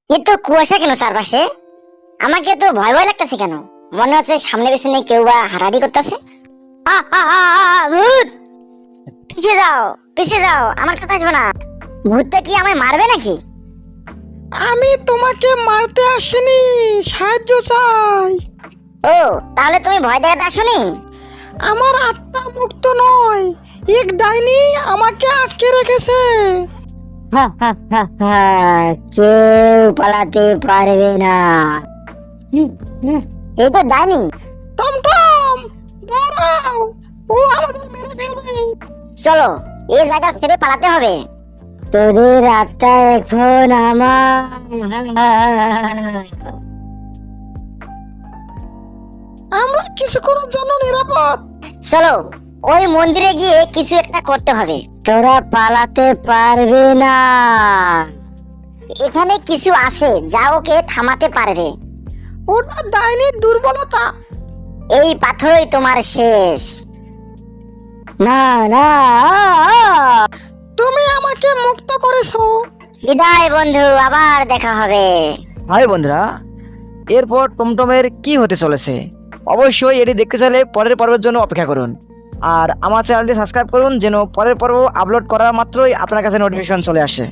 এ তো কুয়াশা কেন চারপাশে? আমাকে তো ভয় ভয় লাগতেছে কেন? মনে হচ্ছে সামনে পেছনে কেউ বা হাঁটাহাঁটি করতেছে। ভূত! পিছিয়ে যাও, পিছিয়ে যাও, আমার কাছে আসবে না। ভূতটা কি আমায় মারবে নাকি? আমি তোমাকে মারতে আসিনি, সাহায্য চাই। ও, তাহলে তুমি ভয় দেখাতে আসোনি? আমার আত্মা মুক্ত নয়, এক ডাইনি আমাকে আটকে রেখেছে। কেউ পালাতে পারবে না। এই তো ডাইনি। টমটম, দাঁড়াও, ও আমাদের মেরে ফেলবে। চলো, এই জায়গা ছেড়ে পালাতে হবে। তোদের আত্মা এখন আমার। আমরা কিছুক্ষণের জন্য নিরাপদ। চলো, ওই মন্দিরে গিয়ে কিছু একটা করতে হবে। তোরা পালাতে পারবে না। এখানে কিছু আছে যা ওকে থামাতে পারবে। ওটা ডাইনির দুর্বলতা। এই পাথরই তোমার শেষ। না না, তুমি আমাকে মুক্ত করেছো। বিদায় বন্ধু, আবার দেখা হবে। হাই বন্ধুরা, এরপর টমটমের কি হতে চলেছে অবশ্যই এটি দেখতে চাইলে পরের পর্বের জন্য অপেক্ষা করুন। আর আমার চ্যানেলটি সাবস্ক্রাইব করুন যেন পরের পর্ব আপলোড করা মাত্রই আপনার কাছে নোটিফিকেশন চলে আসে।